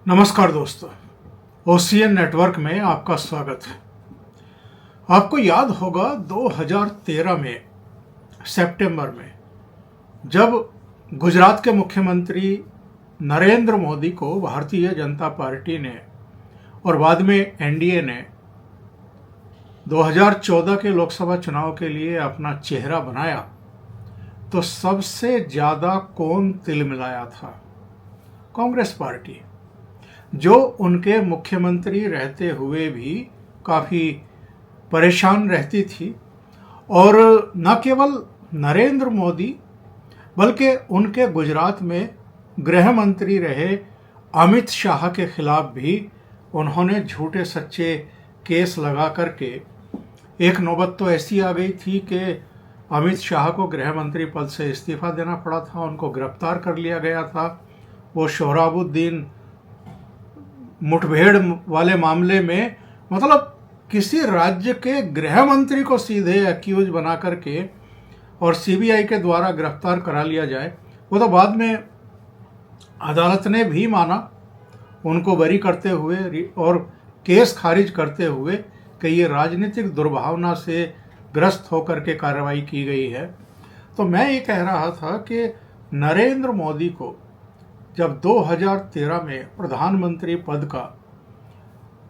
नमस्कार दोस्तों, OCN network में आपका स्वागत है। आपको याद होगा 2013 में सितंबर में जब गुजरात के मुख्यमंत्री नरेंद्र मोदी को भारतीय जनता पार्टी ने और बाद में एनडीए ने 2014 के लोकसभा चुनाव के लिए अपना चेहरा बनाया, तो सबसे ज़्यादा कौन तिलमिलाया था? कांग्रेस पार्टी, जो उनके मुख्यमंत्री रहते हुए भी काफ़ी परेशान रहती थी। और न केवल नरेंद्र मोदी बल्कि उनके गुजरात में गृह मंत्री रहे अमित शाह के खिलाफ भी उन्होंने झूठे सच्चे केस लगा करके एक नौबत तो ऐसी आ गई थी कि अमित शाह को गृह मंत्री पद से इस्तीफा देना पड़ा था, उनको गिरफ्तार कर लिया गया था। वो सोहराबुद्दीन मुठभेड़ वाले मामले में मतलब किसी राज्य के गृह मंत्री को सीधे एक्यूज बना करके और सीबीआई के द्वारा गिरफ्तार करा लिया जाए, वो तो बाद में अदालत ने भी माना, उनको बरी करते हुए और केस खारिज करते हुए कि ये राजनीतिक दुर्भावना से ग्रस्त होकर के कार्रवाई की गई है। तो मैं ये कह रहा था कि नरेंद्र मोदी को जब 2013 में प्रधानमंत्री पद का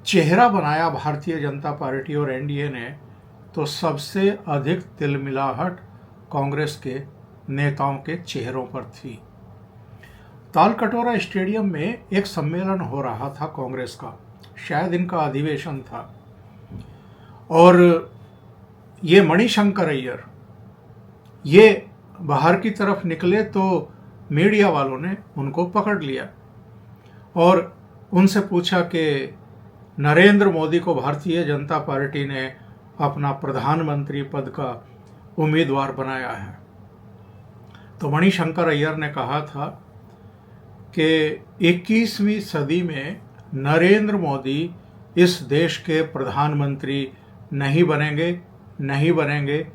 चेहरा बनाया भारतीय जनता पार्टी और एनडीए ने, तो सबसे अधिक तिलमिलाहट कांग्रेस के नेताओं के चेहरों पर थी। तालकटोरा स्टेडियम में एक सम्मेलन हो रहा था कांग्रेस का, शायद इनका अधिवेशन था, और ये मणिशंकर अय्यर ये बाहर की तरफ निकले तो मीडिया वालों ने उनको पकड़ लिया और उनसे पूछा कि नरेंद्र मोदी को भारतीय जनता पार्टी ने अपना प्रधानमंत्री पद का उम्मीदवार बनाया है। तो मणिशंकर अय्यर ने कहा था कि 21वीं सदी में नरेंद्र मोदी इस देश के प्रधानमंत्री नहीं बनेंगे, नहीं बनेंगे,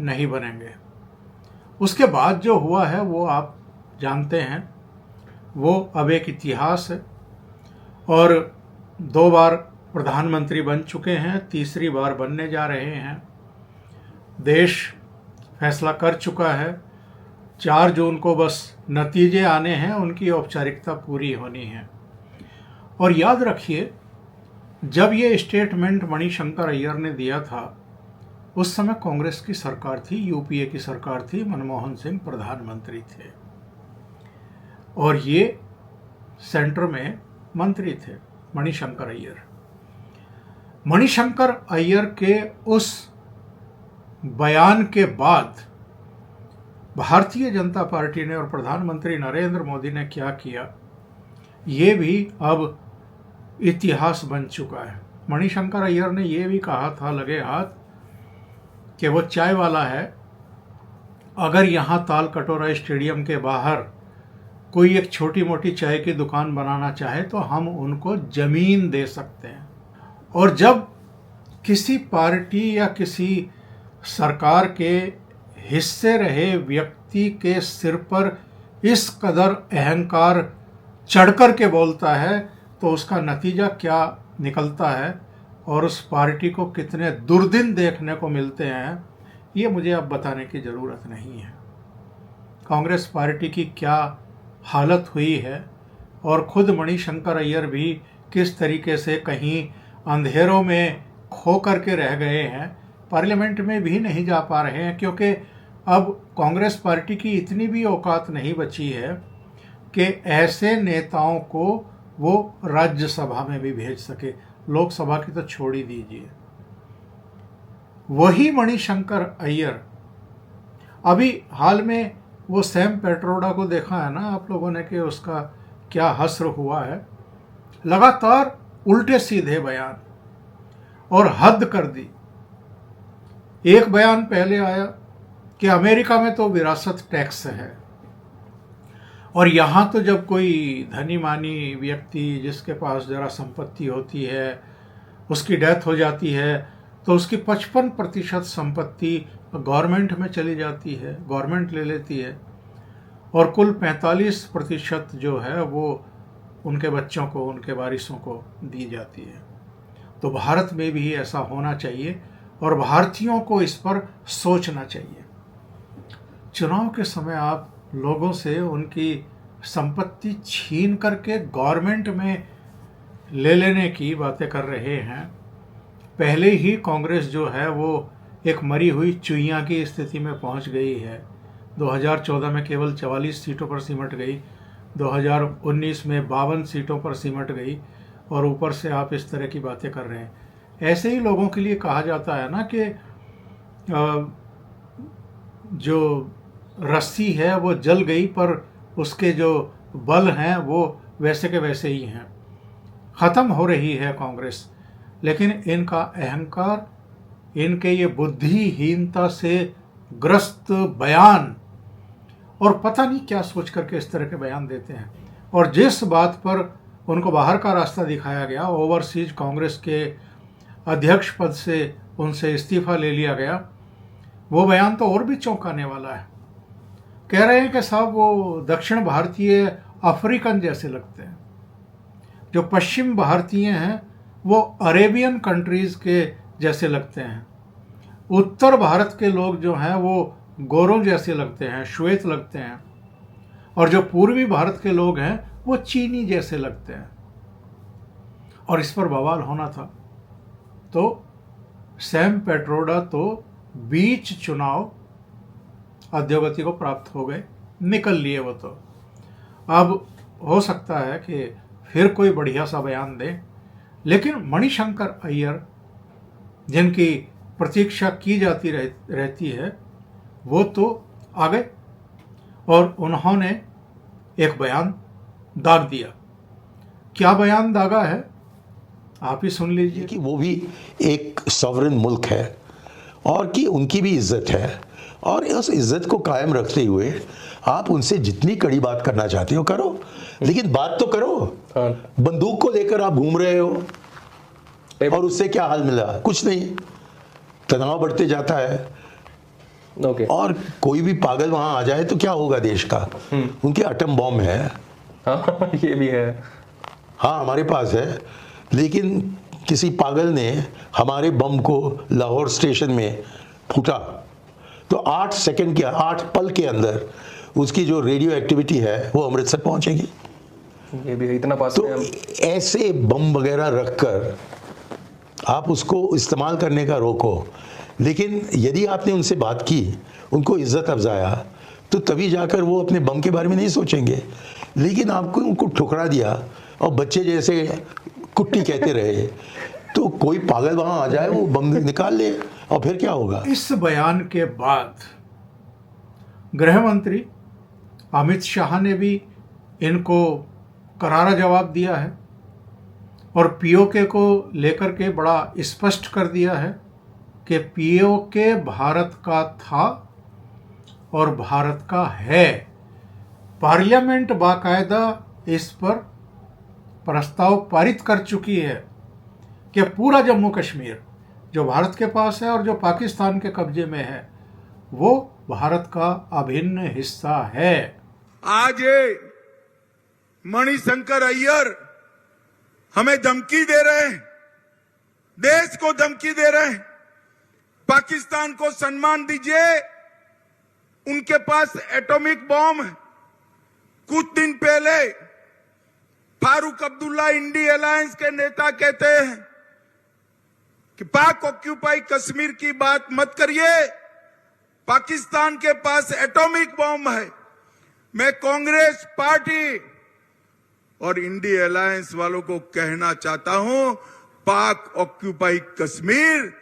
नहीं बनेंगे। उसके बाद जो हुआ है वो आप जानते हैं, वो अब एक इतिहास है। और 2 बार प्रधानमंत्री बन चुके हैं, तीसरी बार बनने जा रहे हैं। देश फैसला कर चुका है, 4 जून को बस नतीजे आने हैं, उनकी औपचारिकता पूरी होनी है। और याद रखिए, जब ये स्टेटमेंट मणिशंकर अय्यर ने दिया था, उस समय कांग्रेस की सरकार थी, यूपीए की सरकार थी, मनमोहन सिंह प्रधानमंत्री थे और ये सेंटर में मंत्री थे मणिशंकर अय्यर। मणिशंकर अय्यर के उस बयान के बाद भारतीय जनता पार्टी ने और प्रधानमंत्री नरेंद्र मोदी ने क्या किया, ये भी अब इतिहास बन चुका है। मणिशंकर अय्यर ने ये भी कहा था लगे हाथ कि वो चाय वाला है, अगर यहाँ तालकटोरा स्टेडियम के बाहर कोई एक छोटी मोटी चाय की दुकान बनाना चाहे तो हम उनको जमीन दे सकते हैं। और जब किसी पार्टी या किसी सरकार के हिस्से रहे व्यक्ति के सिर पर इस कदर अहंकार चढ़कर के बोलता है, तो उसका नतीजा क्या निकलता है और उस पार्टी को कितने दुर्दिन देखने को मिलते हैं, ये मुझे अब बताने की ज़रूरत नहीं है। कांग्रेस पार्टी की क्या हालत हुई है और खुद मणिशंकर अय्यर भी किस तरीके से कहीं अंधेरों में खो करके रह गए हैं, पार्लियामेंट में भी नहीं जा पा रहे हैं, क्योंकि अब कांग्रेस पार्टी की इतनी भी औकात नहीं बची है कि ऐसे नेताओं को वो राज्यसभा में भी भेज सके, लोकसभा की तो छोड़ ही दीजिए। वही मणिशंकर अय्यर अभी हाल में वो सैम पेट्रोडा को देखा है ना आप लोगों ने कि उसका क्या हश्र हुआ है, लगातार उल्टे सीधे बयान और हद कर दी। एक बयान पहले आया कि अमेरिका में तो विरासत टैक्स है और यहाँ तो जब कोई धनी मानी व्यक्ति जिसके पास जरा संपत्ति होती है, उसकी डेथ हो जाती है, तो उसकी 55% संपत्ति गवर्नमेंट में चली जाती है, गवर्नमेंट ले लेती है, और कुल 45% जो है वो उनके बच्चों को, उनके वारिसों को दी जाती है। तो भारत में भी ऐसा होना चाहिए और भारतीयों को इस पर सोचना चाहिए। चुनाव के समय आप लोगों से उनकी संपत्ति छीन करके गवर्नमेंट में ले लेने की बातें कर रहे हैं। पहले ही कांग्रेस जो है वो एक मरी हुई चुईया की स्थिति में पहुंच गई है। 2014 में केवल 44 सीटों पर सिमट गई, 2019 में 52 सीटों पर सिमट गई, और ऊपर से आप इस तरह की बातें कर रहे हैं। ऐसे ही लोगों के लिए कहा जाता है ना कि जो रस्सी है वो जल गई पर उसके जो बल हैं वो वैसे के वैसे ही हैं। ख़त्म हो रही है कांग्रेस, लेकिन इनका अहंकार, इनके ये बुद्धिहीनता से ग्रस्त बयान, और पता नहीं क्या सोच करके इस तरह के बयान देते हैं। और जिस बात पर उनको बाहर का रास्ता दिखाया गया, ओवरसीज कांग्रेस के अध्यक्ष पद से उनसे इस्तीफा ले लिया गया, वो बयान तो और भी चौंकाने वाला है। कह रहे हैं कि साहब वो दक्षिण भारतीय अफ्रीकन जैसे लगते हैं, जो पश्चिम भारतीय हैं वो अरेबियन कंट्रीज़ के जैसे लगते हैं, उत्तर भारत के लोग जो हैं वो गोरों जैसे लगते हैं, श्वेत लगते हैं, और जो पूर्वी भारत के लोग हैं वो चीनी जैसे लगते हैं। और इस पर बवाल होना था। तो सैम पेट्रोडा तो बीच चुनाव अधोगति को प्राप्त हो गए, निकल लिए वो तो। अब हो सकता है कि फिर कोई बढ़िया सा बयान दे, लेकिन मणिशंकर अय्यर जिनकी प्रतीक्षा की जाती रहती है वो तो आ गए और उन्होंने एक बयान दाग दिया। क्या बयान दागा है आप ही सुन लीजिए। कि वो भी एक सॉवरेन मुल्क है और कि उनकी भी इज्जत है, और उस इज्जत को कायम रखते हुए आप उनसे जितनी कड़ी बात करना चाहते हो करो, लेकिन बात तो करो। बंदूक को लेकर आप घूम रहे हो और उससे क्या हाल मिला? कुछ नहीं, तनाव बढ़ते जाता है। और कोई भी पागल वहां आ जाए तो क्या होगा देश का? उनके एटम बॉम्ब है। हाँ, ये भी है। हाँ, हमारे पास है, लेकिन किसी पागल ने हमारे बम को लाहौर स्टेशन में फूटा तो 8 सेकंड के 8 पल के अंदर उसकी जो रेडियो एक्टिविटी है वो अमृतसर पहुंचेगी। ये भी इतना पास तो में ऐसे बम वगैरह रखकर आप उसको इस्तेमाल करने का रोको। लेकिन यदि आपने उनसे बात की, उनको इज्जत अफजाया, तो तभी जाकर वो अपने बम के बारे में नहीं सोचेंगे। लेकिन आपको उनको ठुकरा दिया और बच्चे जैसे कुट्टी कहते रहे, तो कोई पागल वहां आ जाए वो बम निकाल ले और फिर क्या होगा? इस बयान के बाद गृह मंत्री अमित शाह ने भी इनको करारा जवाब दिया है और पीओके को लेकर के बड़ा स्पष्ट कर दिया है कि पीओके भारत का था और भारत का है। पार्लियामेंट बाकायदा इस पर प्रस्ताव पारित कर चुकी है कि पूरा जम्मू कश्मीर जो भारत के पास है और जो पाकिस्तान के कब्जे में है वो भारत का अभिन्न हिस्सा है। आज ये मणिशंकर अय्यर हमें धमकी दे रहे हैं, देश को धमकी दे रहे हैं। पाकिस्तान को सम्मान दीजिए, उनके पास एटॉमिक बॉम्ब है। कुछ दिन पहले फारूक अब्दुल्ला इंडी अलायंस के नेता कहते हैं कि पाक ऑक्यूपाई कश्मीर की बात मत करिए, पाकिस्तान के पास एटॉमिक बॉम्ब है। मैं कांग्रेस पार्टी और इंडी अलायंस वालों को कहना चाहता हूं, पाक ऑक्यूपाई कश्मीर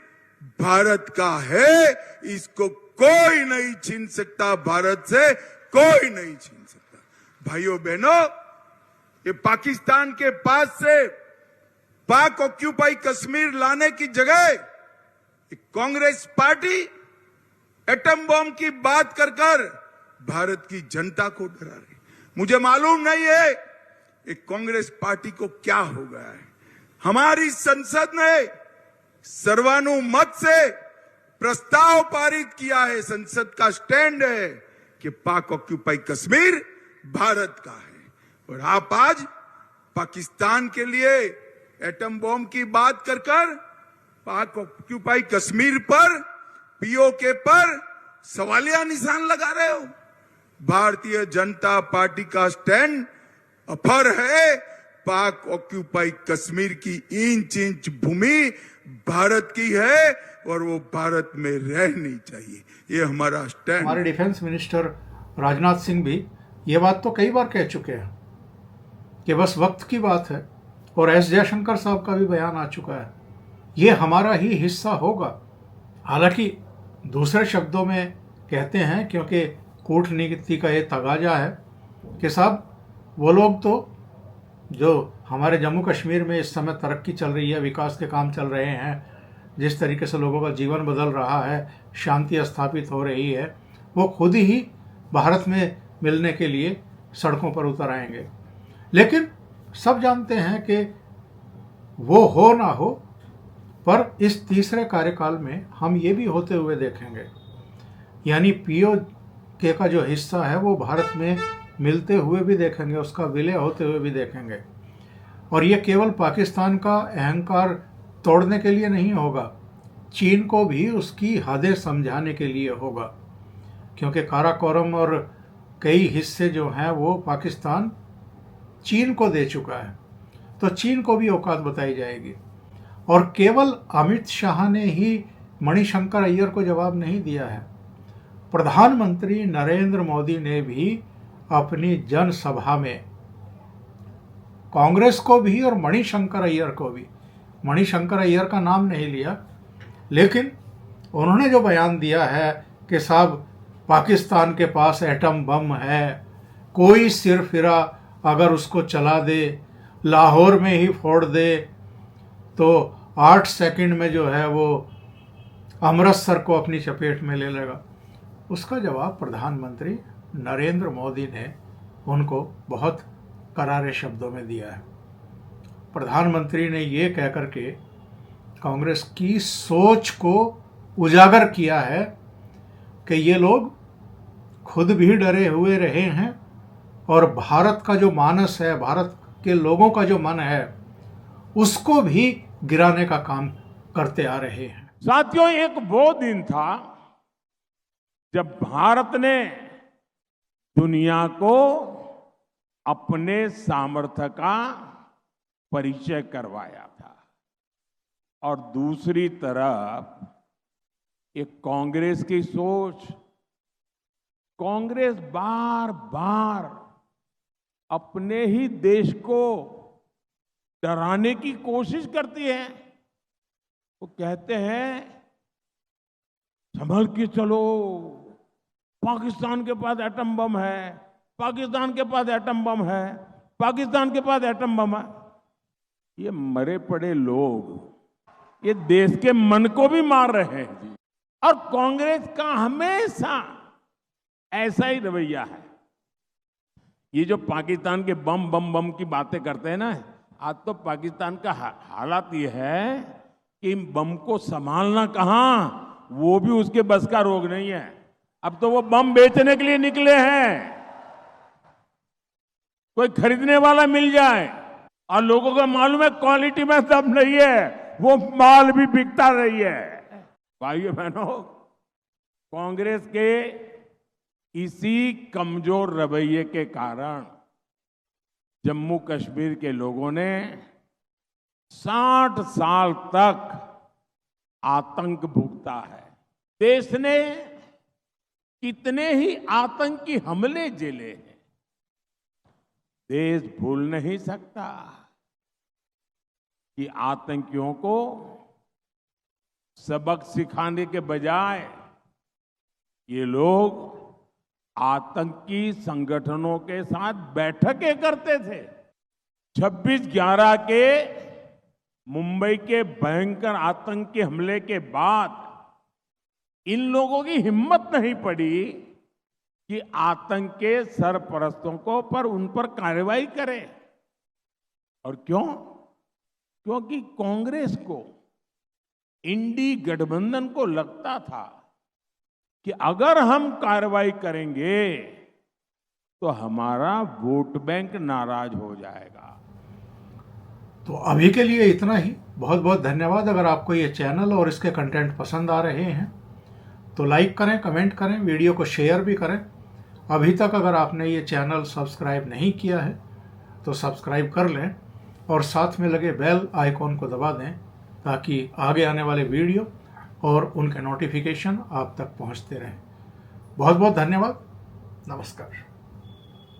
भारत का है, इसको कोई नहीं छीन सकता, भारत से कोई नहीं छीन सकता। भाइयों बहनों, ये पाकिस्तान के पास से पाक ऑक्यूपाई कश्मीर लाने की जगह कांग्रेस पार्टी एटम बॉम्ब की बात कर भारत की जनता को डरा रही। मुझे मालूम नहीं है एक कांग्रेस पार्टी को क्या हो गया है। हमारी संसद ने सर्वानुमत से प्रस्ताव पारित किया है, संसद का स्टैंड है कि पाक ऑक्यूपाई कश्मीर भारत का है। और आप आज पाकिस्तान के लिए एटम बॉम्ब की बात कर पाक ऑक्यूपाई कश्मीर पर, पीओके पर सवालिया निशान लगा रहे हो। भारतीय जनता पार्टी का स्टैंड अफर है। पाक ऑक्यूपाई कश्मीर की इंच इंच भूमि भारत की है और वो भारत में रहनी चाहिए, ये हमारा स्टैंड। हमारे डिफेंस मिनिस्टर राजनाथ सिंह भी ये बात तो कई बार कह चुके हैं कि बस वक्त की बात है, और एस जयशंकर साहब का भी बयान आ चुका है, ये हमारा ही हिस्सा होगा। हालांकि दूसरे शब्दों में कहते हैं, क्योंकि कूटनीति का ये तगाजा है कि साहब वो लोग तो जो हमारे जम्मू कश्मीर में इस समय तरक्की चल रही है, विकास के काम चल रहे हैं, जिस तरीके से लोगों का जीवन बदल रहा है, शांति स्थापित हो रही है, वो खुद ही भारत में मिलने के लिए सड़कों पर उतर आएंगे। लेकिन सब जानते हैं कि वो हो ना हो, पर इस तीसरे कार्यकाल में हम ये भी होते हुए देखेंगे, यानी पीओके का जो हिस्सा है वो भारत में मिलते हुए भी देखेंगे, उसका विलय होते हुए भी देखेंगे। और ये केवल पाकिस्तान का अहंकार तोड़ने के लिए नहीं होगा, चीन को भी उसकी हदें समझाने के लिए होगा, क्योंकि काराकोरम और कई हिस्से जो हैं वो पाकिस्तान चीन को दे चुका है, तो चीन को भी औकात बताई जाएगी। और केवल अमित शाह ने ही मणिशंकर अय्यर को जवाब नहीं दिया है, प्रधानमंत्री नरेंद्र मोदी ने भी अपनी जनसभा में कांग्रेस को भी और मणिशंकर अय्यर को भी, मणिशंकर अय्यर का नाम नहीं लिया, लेकिन उन्होंने जो बयान दिया है कि साहब पाकिस्तान के पास एटम बम है, कोई सिरफिरा अगर उसको चला दे, लाहौर में ही फोड़ दे, तो 8 सेकंड में जो है वो अमृतसर को अपनी चपेट में ले लेगा। उसका जवाब प्रधानमंत्री नरेंद्र मोदी ने उनको बहुत करारे शब्दों में दिया है। प्रधानमंत्री ने ये कह करके कांग्रेस की सोच को उजागर किया है कि ये लोग खुद भी डरे हुए रहे हैं और भारत का जो मानस है, भारत के लोगों का जो मन है, उसको भी गिराने का काम करते आ रहे हैं। साथियों, एक वो दिन था जब भारत ने दुनिया को अपने सामर्थ्य का परिचय करवाया था, और दूसरी तरफ एक कांग्रेस की सोच, कांग्रेस बार बार अपने ही देश को डराने की कोशिश करती है। वो कहते हैं संभल के चलो, पाकिस्तान के पास एटम बम है, पाकिस्तान के पास एटम बम है, पाकिस्तान के पास एटम बम है। ये मरे पड़े लोग ये देश के मन को भी मार रहे हैं जी। और कांग्रेस का हमेशा ऐसा ही रवैया है। ये जो पाकिस्तान के बम बम बम की बातें करते हैं ना, आज तो पाकिस्तान का हालात ये है कि बम को संभालना कहां, वो भी उसके बस का रोग नहीं है। अब तो वो बम बेचने के लिए निकले हैं, कोई खरीदने वाला मिल जाए, और लोगों को मालूम है क्वालिटी में दम नहीं है, वो माल भी बिकता नहीं है। भाइयों बहनों, कांग्रेस के इसी कमजोर रवैये के कारण जम्मू कश्मीर के लोगों ने 60 साल तक आतंक भुगता है। देश ने कितने ही आतंकी हमले झेले हैं, देश भूल नहीं सकता कि आतंकियों को सबक सिखाने के बजाय ये लोग आतंकी संगठनों के साथ बैठकें करते थे। 26/11 के मुंबई के भयंकर आतंकी हमले के बाद इन लोगों की हिम्मत नहीं पड़ी कि आतंक के सरपरस्तों को पर उन पर कार्रवाई करें। और क्यों? क्योंकि कांग्रेस को, इंडी गठबंधन को लगता था कि अगर हम कार्रवाई करेंगे तो हमारा वोट बैंक नाराज हो जाएगा। तो अभी के लिए इतना ही। बहुत बहुत धन्यवाद। अगर आपको ये चैनल और इसके कंटेंट पसंद आ रहे हैं तो लाइक करें, कमेंट करें, वीडियो को शेयर भी करें। अभी तक अगर आपने ये चैनल सब्सक्राइब नहीं किया है तो सब्सक्राइब कर लें और साथ में लगे बेल आइकॉन को दबा दें ताकि आगे आने वाले वीडियो और उनके नोटिफिकेशन आप तक पहुंचते रहें। बहुत बहुत धन्यवाद। नमस्कार।